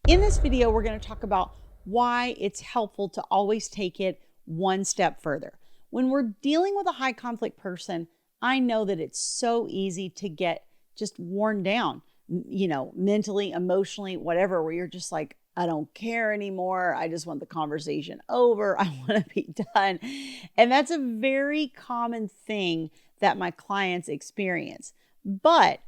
In this video, we're going to talk about why it's helpful to always take it one step further. When we're dealing with a high conflict person, I know that it's so easy to get just worn down, mentally, emotionally, whatever, where you're just like, I don't care anymore. I just want the conversation over. I want to be done. And that's a very common thing that my clients experience. But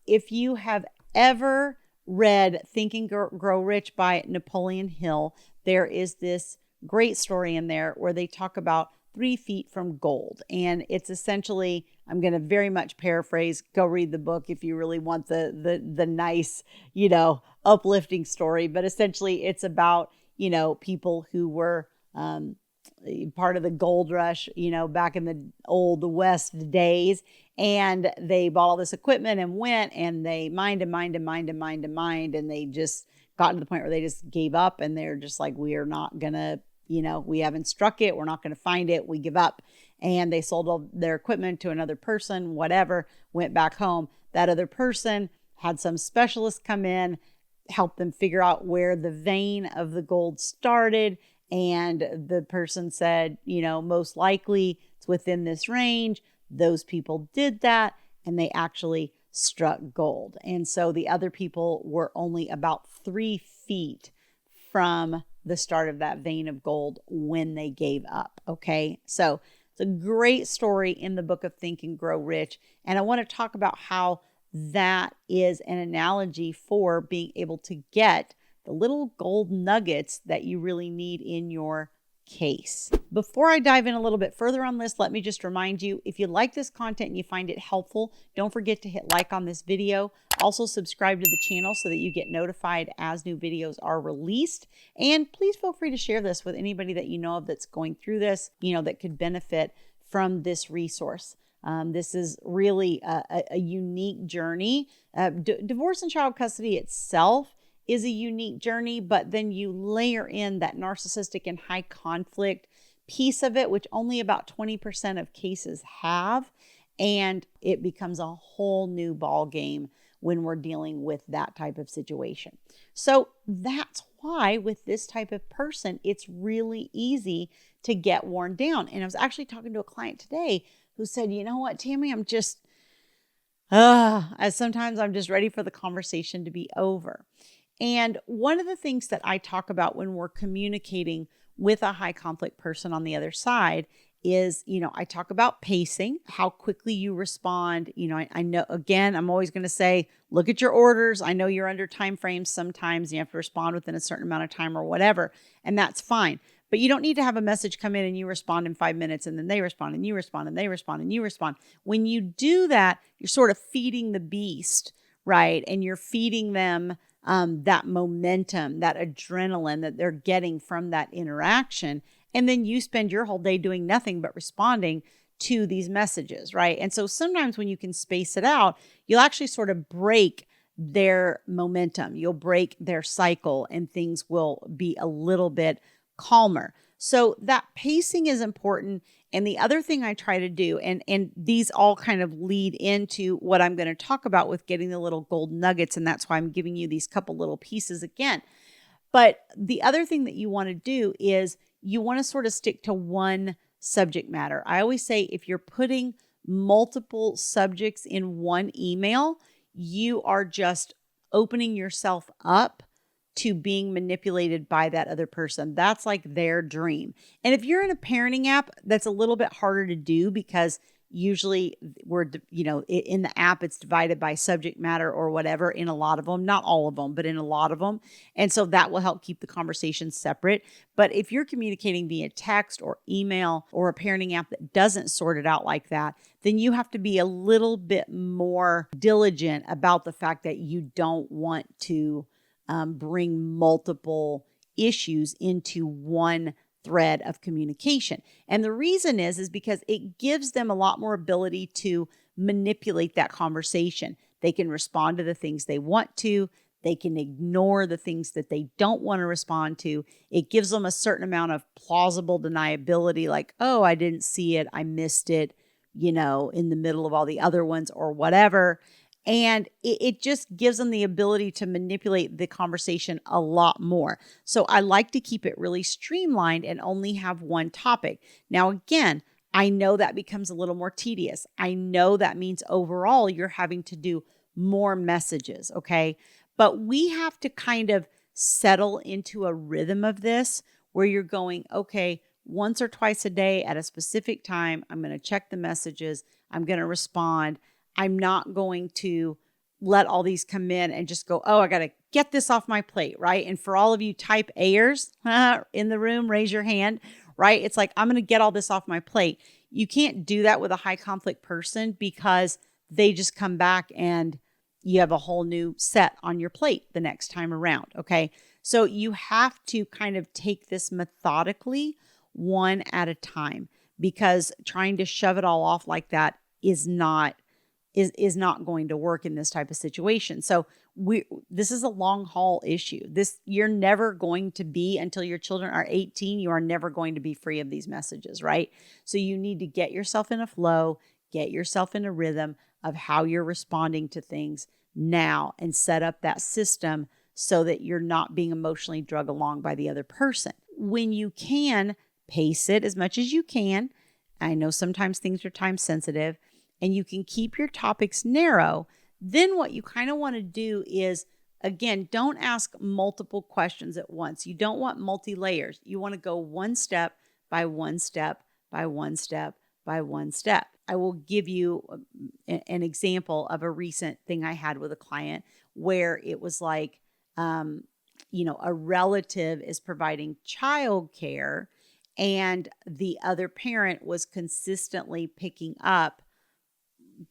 if you have ever read Think and Grow Rich by Napoleon Hill, there is this great story in there where they talk about 3 feet from gold. And it's essentially, I'm going to very much paraphrase, go read the book if you really want the nice, uplifting story. But essentially it's about, people who were part of the gold rush, back in the old West days. And they bought all this equipment and went and they mined, and they just got to the point where they just gave up, and they're just like, we are not going to, we haven't struck it. We're not going to find it. We give up. And they sold all their equipment to another person, whatever, went back home. That other person had some specialist come in, help them figure out where the vein of the gold started. And the person said, most likely it's within this range. Those people did that, and they actually struck gold. And so the other people were only about 3 feet from the start of that vein of gold when they gave up. Okay. So it's a great story in the book of Think and Grow Rich. And I want to talk about how that is an analogy for being able to get the little gold nuggets that you really need in your case. Before I dive in a little bit further on this, let me just remind you, if you like this content and you find it helpful, don't forget to hit like on this video. Also subscribe to the channel so that you get notified as new videos are released. And please feel free to share this with anybody that you know of that's going through this, that could benefit from this resource. This is really a unique journey. Divorce and child custody itself is a unique journey, but then you layer in that narcissistic and high conflict piece of it, which only about 20% of cases have, and it becomes a whole new ball game when we're dealing with that type of situation. So that's why with this type of person, it's really easy to get worn down. And I was actually talking to a client today who said, you know what, Tammy, I'm just, sometimes I'm just ready for the conversation to be over. And one of the things that I talk about when we're communicating with a high conflict person on the other side is, I talk about pacing, how quickly you respond. I know, again, I'm always going to say, look at your orders. I know you're under time frames. Sometimes you have to respond within a certain amount of time or whatever, and that's fine. But you don't need to have a message come in and you respond in 5 minutes and then they respond and you respond and they respond and you respond. When you do that, you're sort of feeding the beast, right? And you're feeding them that momentum, that adrenaline that they're getting from that interaction. And then you spend your whole day doing nothing but responding to these messages, right? And so sometimes when you can space it out, you'll actually sort of break their momentum. You'll break their cycle and things will be a little bit calmer. So that pacing is important. And the other thing I try to do, and these all kind of lead into what I'm going to talk about with getting the little gold nuggets. And that's why I'm giving you these couple little pieces again. But the other thing that you want to do is you want to sort of stick to one subject matter. I always say if you're putting multiple subjects in one email, you are just opening yourself up to being manipulated by that other person. That's like their dream. And if you're in a parenting app, that's a little bit harder to do because usually we're, in the app, it's divided by subject matter or whatever in a lot of them, not all of them, but in a lot of them. And so that will help keep the conversation separate. But if you're communicating via text or email or a parenting app that doesn't sort it out like that, then you have to be a little bit more diligent about the fact that you don't want to bring multiple issues into one thread of communication. And the reason is because it gives them a lot more ability to manipulate that conversation. They can respond to the things they want to. They can ignore the things that they don't want to respond to. It gives them a certain amount of plausible deniability, like, oh, I didn't see it. I missed it, in the middle of all the other ones or whatever. And it just gives them the ability to manipulate the conversation a lot more. So I like to keep it really streamlined and only have one topic. Now, again, I know that becomes a little more tedious. I know that means overall you're having to do more messages, okay? But we have to kind of settle into a rhythm of this where you're going, okay, once or twice a day at a specific time, I'm going to check the messages. I'm going to respond. I'm not going to let all these come in and just go, oh, I got to get this off my plate, right? And for all of you type A'ers in the room, raise your hand, right? It's like, I'm going to get all this off my plate. You can't do that with a high conflict person because they just come back and you have a whole new set on your plate the next time around, okay? So you have to kind of take this methodically, one at a time, because trying to shove it all off like that is not going to work in this type of situation. So this is a long haul issue. You're never going to be, until your children are 18, you are never going to be free of these messages, right? So you need to get yourself in a flow, get yourself in a rhythm of how you're responding to things now, and set up that system so that you're not being emotionally drug along by the other person. When you can, pace it as much as you can. I know sometimes things are time sensitive, and you can keep your topics narrow. Then what you kind of want to do is, again, don't ask multiple questions at once. You don't want multi-layers. You want to go one step by one step by one step by one step. I will give you an example of a recent thing I had with a client where it was like, a relative is providing childcare and the other parent was consistently picking up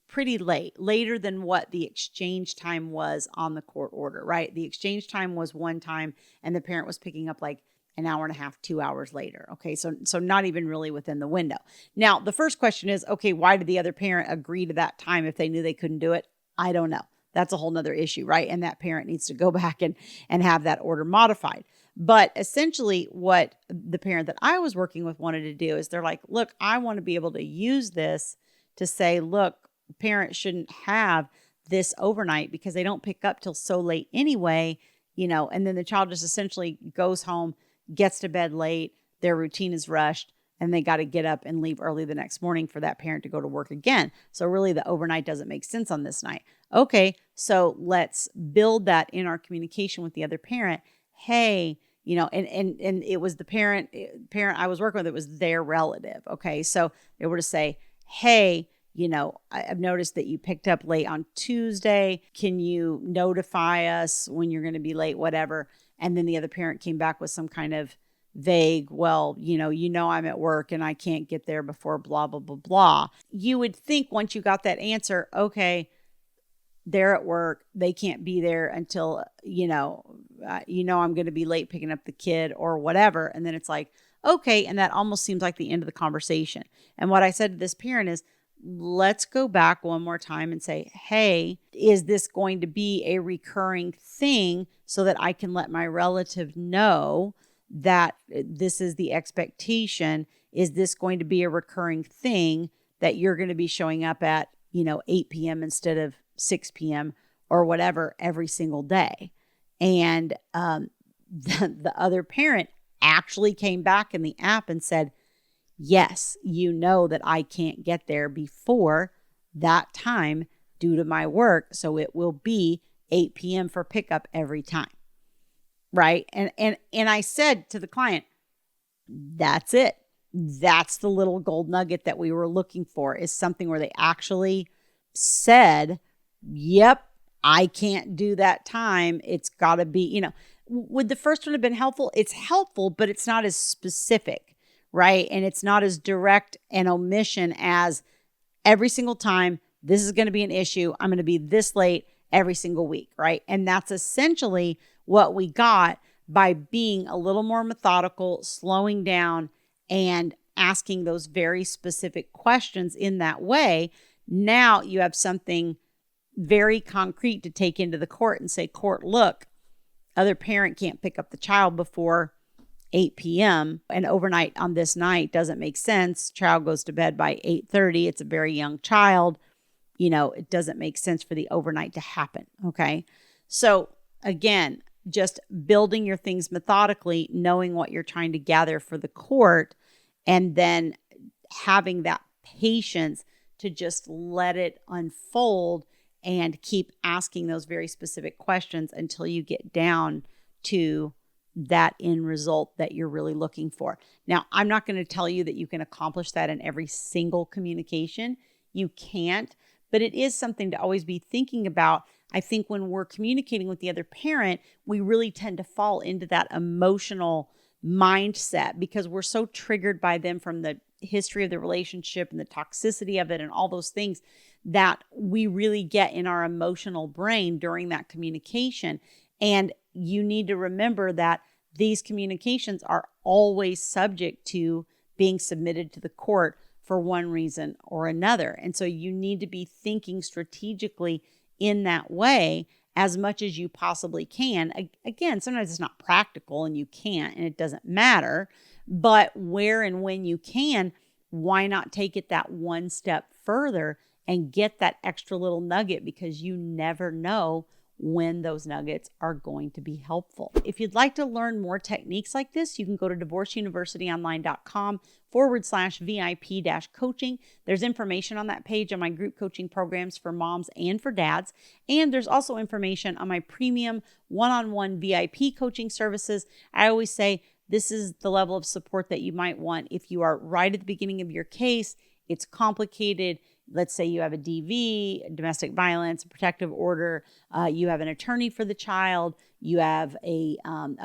pretty late, later than what the exchange time was on the court order, right? The exchange time was one time and the parent was picking up like an hour and a half, 2 hours later. Okay. So not even really within the window. Now, the first question is, okay, why did the other parent agree to that time if they knew they couldn't do it? I don't know. That's a whole nother issue, right? And that parent needs to go back and have that order modified. But essentially what the parent that I was working with wanted to do is they're like, look, I want to be able to use this to say, look, parents shouldn't have this overnight because they don't pick up till so late anyway, and then the child just essentially goes home, gets to bed late, their routine is rushed, and they got to get up and leave early the next morning for that parent to go to work again. So really the overnight doesn't make sense on this night. Okay, so let's build that in our communication with the other parent. Hey, and it was the parent I was working with, it was their relative. Okay, so they were to say, hey, I've noticed that you picked up late on Tuesday. Can you notify us when you're going to be late, whatever? And then the other parent came back with some kind of vague, well, I'm at work and I can't get there before blah, blah, blah, blah. You would think once you got that answer, okay, they're at work. They can't be there until, I'm going to be late picking up the kid or whatever. And then it's like, okay. And that almost seems like the end of the conversation. And what I said to this parent is, let's go back one more time and say, hey, is this going to be a recurring thing so that I can let my relative know that this is the expectation? Is this going to be a recurring thing that you're going to be showing up at, 8 p.m. instead of 6 p.m. or whatever every single day? And the other parent actually came back in the app and said, yes, that I can't get there before that time due to my work. So it will be 8 p.m. for pickup every time. Right. And I said to the client, that's it. That's the little gold nugget that we were looking for, is something where they actually said, yep, I can't do that time. It's got to be, would the first one have been helpful? It's helpful, but it's not as specific. Right. And it's not as direct an omission as every single time this is going to be an issue. I'm going to be this late every single week. Right. And that's essentially what we got by being a little more methodical, slowing down and asking those very specific questions in that way. Now you have something very concrete to take into the court and say, court, look, other parent can't pick up the child before 8 p.m. and overnight on this night doesn't make sense. Child goes to bed by 8:30. It's a very young child. it doesn't make sense for the overnight to happen. Okay. So again, just building your things methodically, knowing what you're trying to gather for the court, and then having that patience to just let it unfold and keep asking those very specific questions until you get down to that end result that you're really looking for. Now, I'm not going to tell you that you can accomplish that in every single communication. You can't, but it is something to always be thinking about. I think when we're communicating with the other parent, we really tend to fall into that emotional mindset because we're so triggered by them from the history of the relationship and the toxicity of it and all those things that we really get in our emotional brain during that communication. And you need to remember that these communications are always subject to being submitted to the court for one reason or another. And so you need to be thinking strategically in that way as much as you possibly can. Again, sometimes it's not practical and you can't, and it doesn't matter, but where and when you can, why not take it that one step further and get that extra little nugget, because you never know when those nuggets are going to be helpful. If you'd like to learn more techniques like this, you can go to divorceuniversityonline.com/VIP-coaching. There's information on that page on my group coaching programs for moms and for dads. And there's also information on my premium one-on-one VIP coaching services. I always say this is the level of support that you might want if you are right at the beginning of your case. It's complicated. Let's say you have a DV, domestic violence, a protective order, you have an attorney for the child, you have a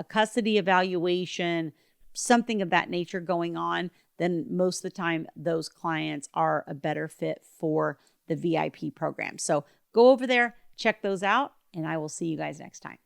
custody evaluation, something of that nature going on, then most of the time those clients are a better fit for the VIP program. So go over there, check those out, and I will see you guys next time.